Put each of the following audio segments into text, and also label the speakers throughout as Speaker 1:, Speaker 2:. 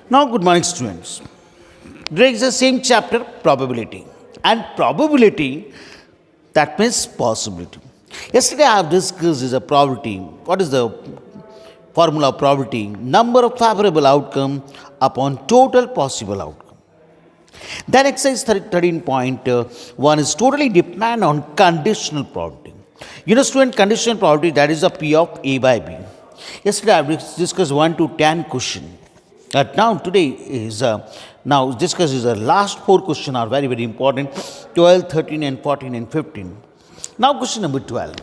Speaker 1: Now, good morning, students. There is the same chapter, probability. And probability, that means possibility. Yesterday, I have discussed is a probability. What is the formula of probability? Number of favorable outcome upon total possible outcome. Then exercise 13.1 is totally depend on conditional probability. Student, conditional probability, that is a P of A by B. Yesterday I discussed 1 to 10 question. Now today is now discuss is the last 4 question are very important, 12, 13 and 14 and 15. Now question number 12.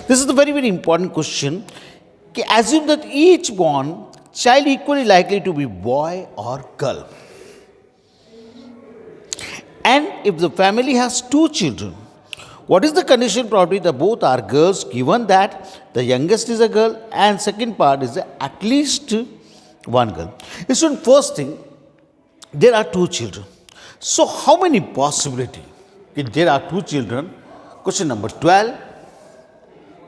Speaker 1: This is the very important question. Assume that each born child equally likely to be boy or girl. And if the family has 2 children, what is the conditional probability that both are girls, given that the youngest is a girl and second part is at least one girl? So first thing, there are 2 children. So how many possibility? If there are 2 children, question number 12,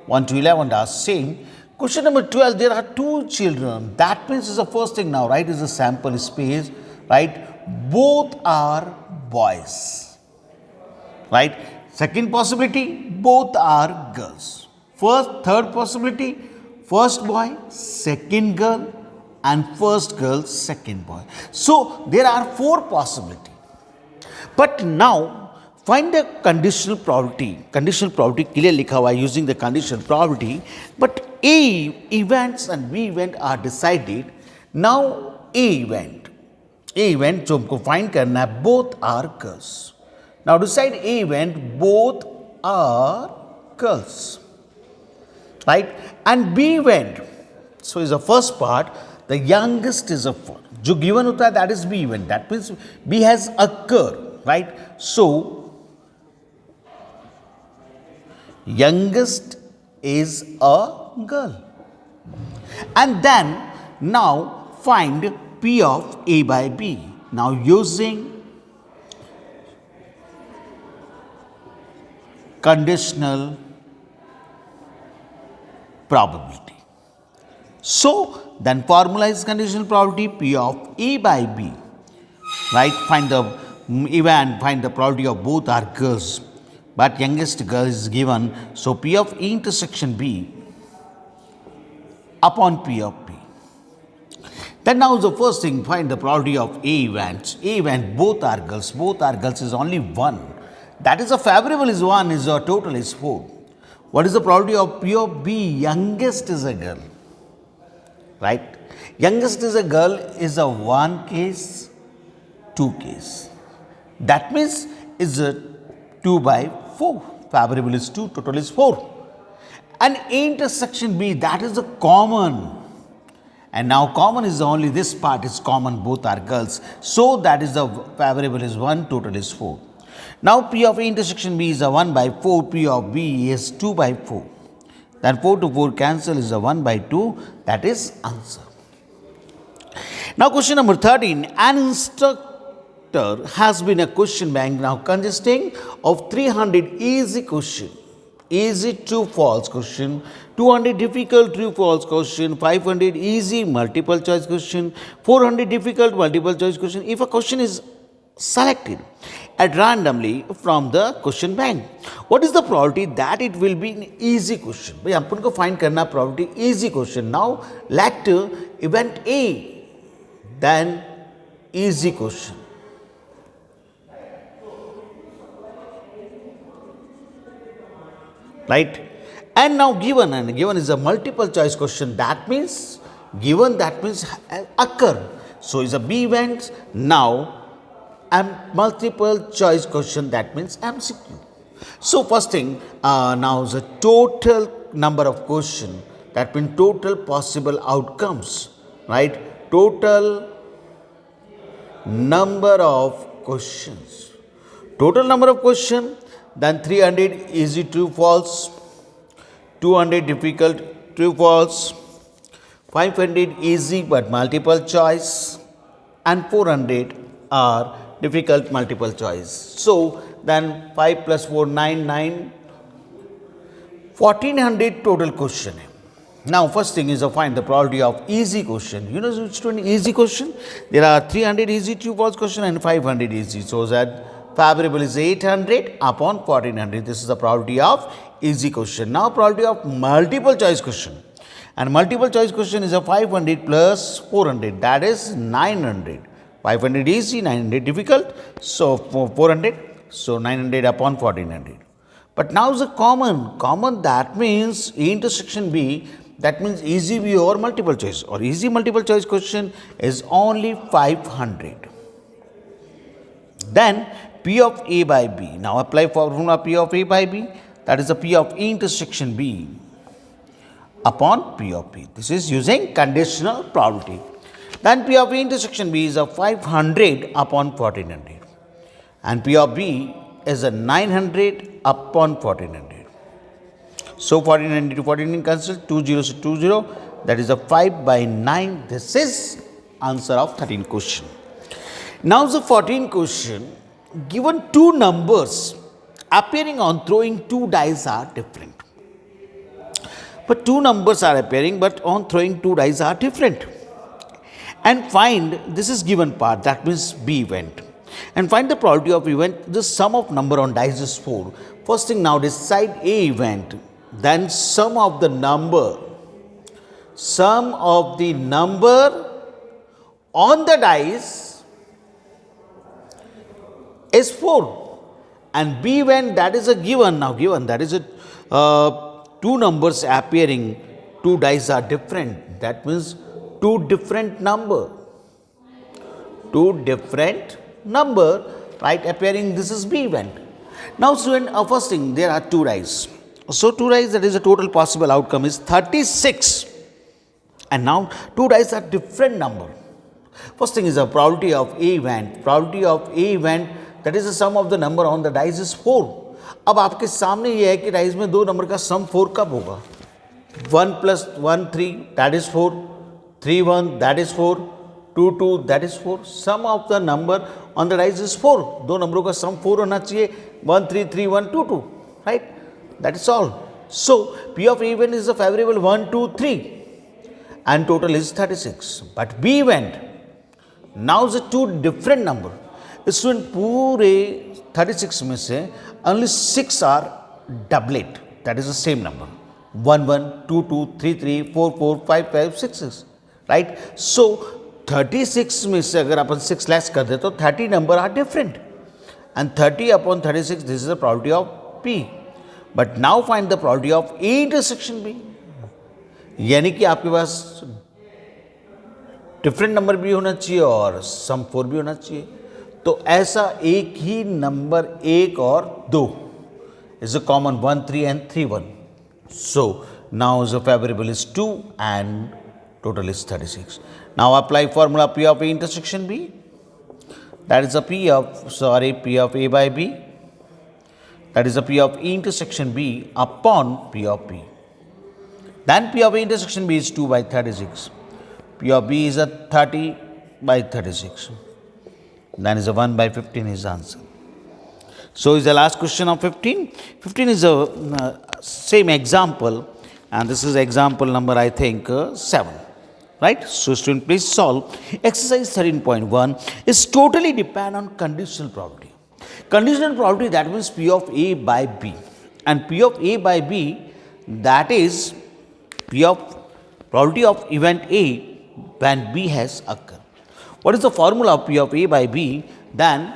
Speaker 1: 1 to 11 are same. Question number 12, there are 2 children. That means is the first thing now, right, is a sample space, right? Both are boys, right? Second possibility, both are girls. Third possibility, first boy, second girl, and first girl, second boy. So there are 4 possibilities. But now find the conditional probability. Conditional probability clearly लिखा हुआ using the conditional probability. But A events and B event are decided. Now A event जो हमको find करना है, both are girls. Now decide A event, both are girls, right? And B event, so is the first part, the youngest is a first. जो given होता है, that is B event. That means B has occurred, right? So youngest is a girl. And then now find P of A by B. Now using conditional probability. So then formula is conditional probability P of A by B, right? Find the event, find the probability of both are girls, but youngest girl is given. So P of A intersection B upon P of B. Then now the first thing, find the probability of A events. A event, both are girls is only 1. That is a favorable is 1, is a total is 4. What is the probability of P of B? Youngest is a girl, right? Youngest is a girl is a 1 case, 2 case. That means is a 2 by 4. Favorable is 2, total is 4. And A intersection B, that is a common. And now common is only this part is common, both are girls. So that is the favorable is 1, total is 4. Now P of A intersection B is a 1 by 4, P of B is 2 by 4. Then 4 to 4 cancel is a 1 by 2, that is answer. Now question number 13, an instructor has been a question bank now consisting of 300 easy question, easy true false question, 200 difficult true false question, 500 easy multiple choice question, 400 difficult multiple choice question. If a question is selected at randomly from the question bank, what is the probability that it will be an easy question? भाई अपन को find करना probability easy question. Now let event A, then easy question. Right? And now given is a multiple choice question. That means given, that means occur. So is a B event. Now multiple choice question, that means MCQ. So first thing, now the total number of question, that means total possible outcomes, right? Total number of questions. Total number of question, then 300 easy true false, 200 difficult true false, 500 easy but multiple choice, and 400 are difficult multiple choice. So then 5 plus 4, 9, 1400 total question है. Now, first thing is to find the probability of easy question. You know which one easy question? There are 300 easy true false question and 500 easy. So that favorable is 800 upon 1400. This is the probability of easy question. Now, probability of multiple choice question. And multiple choice question is a 500 plus 400. That is 900. 500 easy, 900 difficult. So, 400. So, 900 upon 1400. But now the common that means A intersection B, that means easy B over multiple choice, or easy multiple choice question is only 500. Then P of A by B. Now apply formula P of A by B, that is the P of A intersection B upon P of P. This is using conditional probability. Then P of A intersection B is a 500 upon 1400 and P of B is a 900 upon 1400. So 1400 to 1400 cancel, 2 zeros to 2 0, that is a 5 by 9. This is answer of 13 question. Now the 14 question, given two numbers appearing on throwing two dice are different. But two numbers are appearing, but on throwing two dice are different. And find, this is given part, that means B event. And find the probability of event, the sum of number on dice is 4. First thing, now decide A event, then sum of the number on the dice is 4. And B event, that is a given, now given, that is a two numbers appearing, two dice are different, that means two different number, right, appearing, this is B event. Now student, first thing, there are two dice. So two dice, that is the total possible outcome is 36. And now two dice are different number. First thing is the probability of A event. Probability of A event, that is the sum of the number on the dice is 4. अब आपके सामने ये है कि dice में दो number का सम 4 कब होगा? 1 plus 1 3, that is 4, 3 1, that is 4, 2 2, that is 4. Sum of the number on the dice is 4. दो नंबरों का सम 4 होना चाहिए, 1 3 3 1 2 2, right? That is all. So P of A event is a favorable 1 2 3 and total is 36. But B event, now the two different number. इसमें पूरे 36 में से only 6 are doublet, that is the same number, 1 1 2 2 3 3 4 4 5 5 6 6, right? So 36 में से अगर अपन 6 less कर दे तो 30 number are different and 30 upon 36, this is the probability of P. But now find the probability of A intersection B. यानी कि आपके पास different number भी होना चाहिए और सम 4 भी होना चाहिए. तो ऐसा एक ही नंबर 1 और 2 is a common 1 3 and 3 1. So now the favorable is 2 and total is 36. Now apply formula P of A intersection B. That is a P of A by B. That is a P of A intersection B upon P of B. Then P of A intersection B is 2 by 36. P of B is a 30 by 36. Then is a 1 by 15 is the answer. So is the last question of 15. 15 is a same example, and this is example number I think 7. Right? So student, please solve. Exercise 13.1 is totally depend on conditional probability. Conditional probability, that means P of A by B. And P of A by B, that is P of probability of event A when B has occurred. What is the formula of P of A by B? Then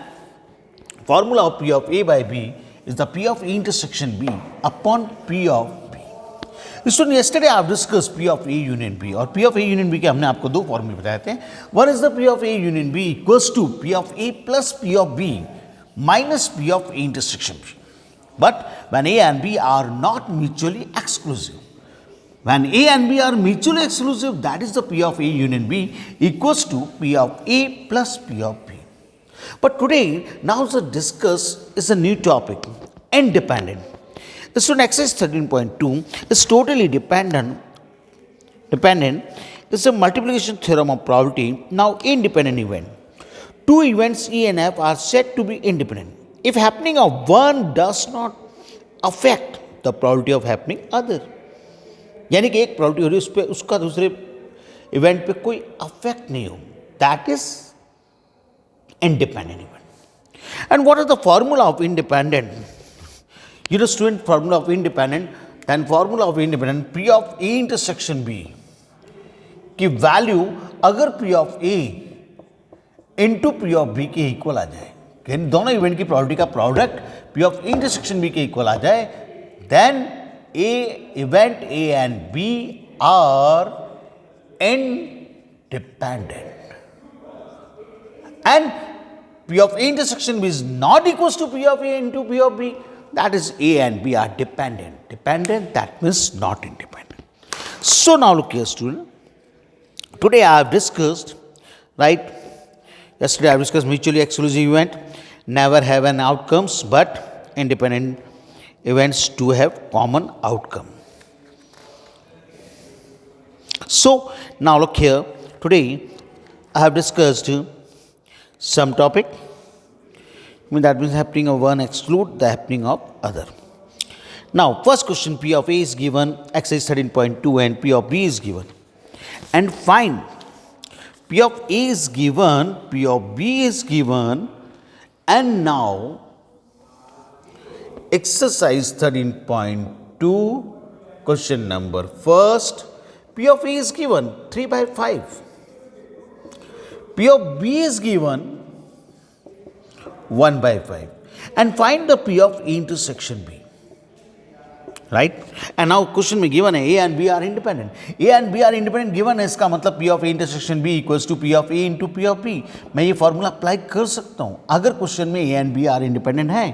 Speaker 1: formula of P of A by B is the P of A intersection B upon P of B. Student, yesterday I have discussed P of A union B, और P of A union B के हमने आपको दो फॉर्मूले बताए थे. One is the P of A union B equals to P of A plus P of B minus P of A intersection B. But when A and B are not mutually exclusive, when A and B are mutually exclusive, that is the P of A union B equals to P of A plus P of B. But today, now the discuss is a new topic, independent. The student exercise 13.2 is totally dependent. Is a multiplication theorem of probability. Now independent event. Two events E and F are said to be independent if happening of one does not affect the probability of happening other. यानी कि एक property हो रही है, उस पर उसका दूसरे इवेंट पे कोई अफेक्ट नहीं हो, that is independent event. And what is the formula of independent? You know student, formula of independent, then formula of independent P of A intersection B की वैल्यू अगर P of A into P of B के equal आ जाए, कि दोनों event की property का product P of intersection B के इक्वल आ जाए, then a event A and B are independent, and P of A intersection B is not equals to P of A into P of B, that is A and B are dependent. Dependent, that means not independent. So now look here student, today I have discussed, right, yesterday I have discussed mutually exclusive event never have an outcomes, but independent events do have common outcome. So now look here, today I have discussed some topic, that means happening of one exclude the happening of other. Now first question, P of A is given, exercise 13.2 and P of B is given, and find P of A is given, P of B is given, and now exercise 13.2 question number first, P of A is given 3 by 5. P of B is given 1 by 5. And find the P of A intersection B. Right? And now question में given है A and B are independent. A and B are independent given है, इसका मतलब P of A intersection B equals to P of A into P of B. मैं ये formula apply कर सकता हूँ अगर क्वेश्चन में A and B are independent है.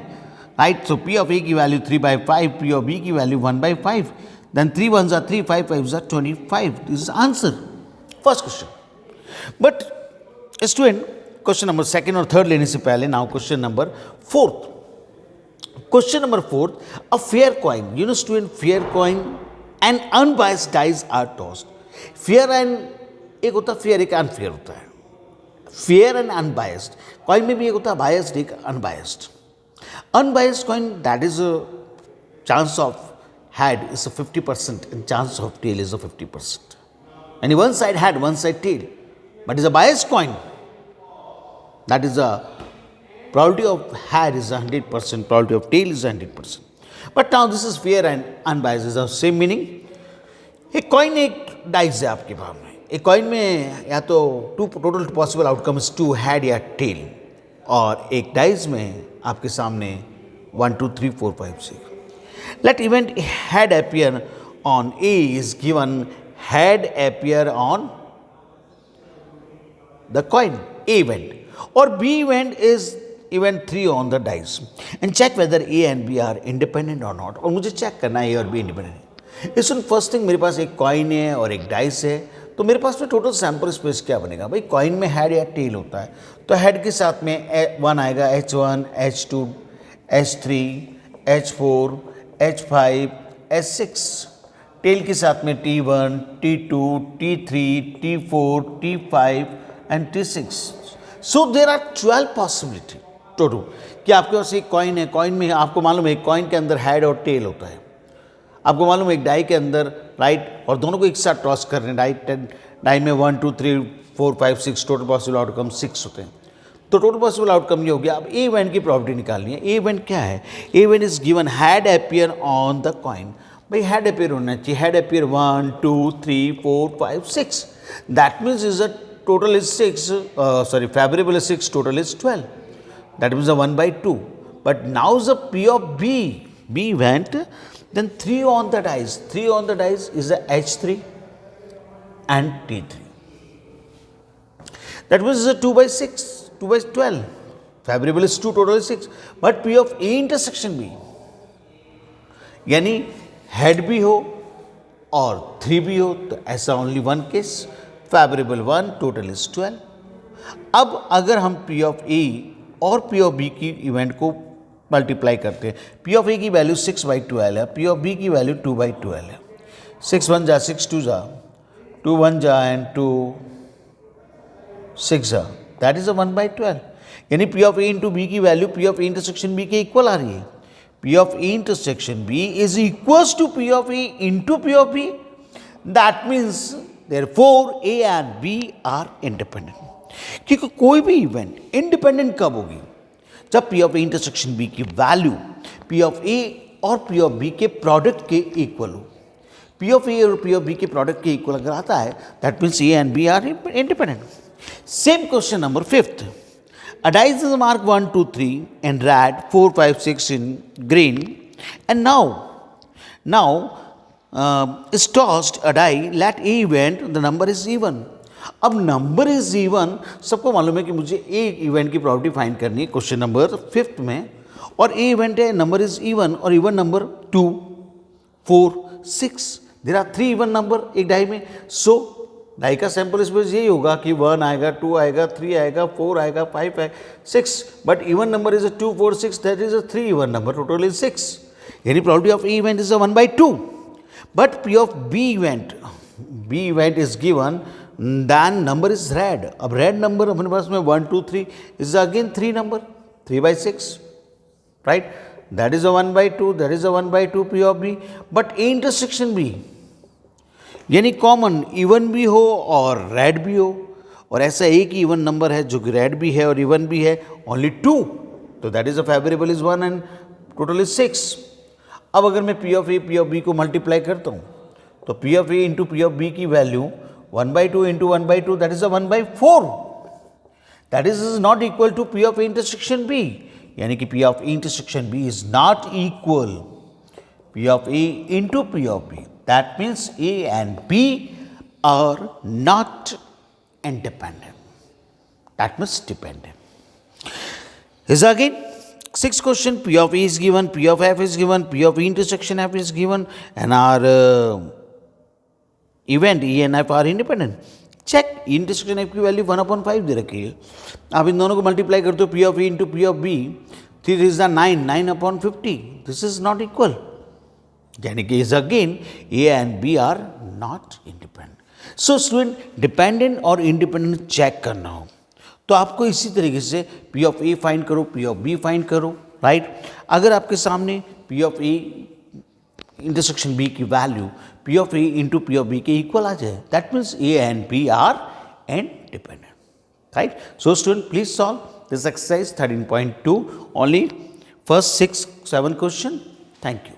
Speaker 1: Right? So P of A की value 3 by 5, P of B की value 1 by 5. Then 3 ones are 3, 5 5s are 25. This is answer. First question. But student, question number second or third लेने से पहले now question number fourth. Question number fourth, a fair coin. You know student, fair coin and unbiased dice are tossed. Fair and एक होता fair, एक unfair होता है. Fair and unbiased. Coin में भी एक होता biased, एक unbiased. Unbiased coin, that is a chance of head is a 50% and chance of tail is a 50%. And one side head, one side tail. But is a biased coin. That is a probability of head is 100%, probability of tail is 100%. But now this is fair and unbiased is of same meaning. एक coin एक dice है आपके पास में. एक coin में या तो two total possible outcomes 2 head या tail, और एक dice में आपके सामने 1 2 3 4 5 6. Let event head appear on A is given head appear on the coin A event, or B event is event 3 on the dice, and check whether A and B are independent or not. और मुझे check करना है A और B independent है. इसमें first thing मेरे पास एक coin है और एक डाइस है, तो मेरे पास में टोटल सैम्पल स्पेस क्या बनेगा भाई? कॉइन में हेड या टेल होता है, तो हेड के साथ में 1 आएगा, H1 H2 H3 H4 H5 H6. Tell के साथ में T1 T2 T3 T4 T5 and T6. So there are 12 possibility total कि आपके पास एक कॉइन है, कॉइन में आपको मालूम है एक कॉइन के अंदर हेड और टेल होता है, आपको मालूम है एक डाई के अंदर राइट, और दोनों को एक साथ टॉस कर रहे हैं राइट, डाई में 1 2 3 4 5 6 टोटल पॉसिबल आउटकम 6 होते हैं. तो टोटल पॉसिबल आउटकम ये हो गया. अब ए इवेंट की प्रॉपर्टी निकालनी है. ए इवेंट क्या है? A event is given head appear on the coin. भाई हेड अपियर होना चाहिए. Head appear 1 2 3 4 5 6. That means is a total is 6, favorable is 6, total is 12. That means a 1 by 2. But now the P of B, B event, then 3 on the dice. 3 on the dice is the H3 and T3. That means a 2 by 6, 2 by 12. Favorable is 2, total is 6. But P of A intersection B, यानी head भी हो और 3 भी हो, तो ऐसा only one case. Favourable 1, total is 12. अब अगर हम P ऑफ A और P ऑफ B की इवेंट को मल्टीप्लाई करते हैं, P ऑफ A की वैल्यू 6 by 12 है, P ऑफ B की वैल्यू 2 by 12 है. 6 1 जा 6 2 जा 2 1 जा एंड 2 6 जा, दैट इज अ 1 by 12. यानी P of A into B की value P of A intersection B के इक्वल आ रही है. P of A intersection B is equals to P of A into P of B. That means therefore A and B are independent. क्योंकि कोई भी event independent कब होगी? जब P of A intersection B की वैल्यू पी ऑफ ए और P of B के product के इक्वल हो. पी ऑफ ए और पी ऑफ बी के प्रोडक्ट के इक्वल अगर आता है, that means A and B are independent. Same question number 5th. A dice is marked 1, 2, 3 in red, 4, 5, 6 in green, and now is tossed a die. Let A event, the number is even. अब number is even, सबको मालूम है कि मुझे A event की property find करनी है question number 5th में, और ए इवेंट है नंबर इज इवन और even number 2, 4, 6. There are 3 even number एक डाई में. सो डाई का सैंपल स्पेस यही होगा कि 1 आएगा, 2 आएगा, 3 आएगा, 4 आएगा, 5 आएगा, 6. But even number is 2, 4, 6, that is 3 even number, total is 6. यानी property of A event is 1/2. But P of B event is given, then number is red. अब रेड नंबर अपने पास में 1, 2, 3 is again 3 number, 3/6, right? That is a 1/2, that is a 1/2 P of B. But A intersection B यानी common even भी हो और रेड भी हो, और ऐसा एक ही इवन नंबर है जो कि रेड भी है और इवन भी है, ओनली 2, तो that is a favourable is 1 and total is 6. अब अगर मैं P of A P of B को मल्टीप्लाई करता हूँ तो P of A into P of B की value 1/2 into 1/2, that is a 1/4. That is not equal to P of A intersection B. यानी कि P of A intersection B is not equal P of A into P of B. That means A and B are not independent. That means dependent. Is again 6th question. P of A is given, P of F is given, P of A intersection F is given, and our event E and F are independent. Check intersection F की value 1/5 दे रखी है. आप इन दोनों को multiply करते हो, P of A into P of B, 3 is the 9/50. This is not equal, यानी कि is again A and B are not independent. So student, dependent और इंडिपेंडेंट चेक करना हो तो आपको इसी तरीके से पी ऑफ ए फाइंड करो, पी ऑफ बी फाइंड करो, राइट? अगर आपके सामने P of A intersection B की value P of A into P of B के इक्वल आ जाए, that means A and B are independent, right? So student, please solve this exercise 13.2, only first 6, 7 question. Thank you.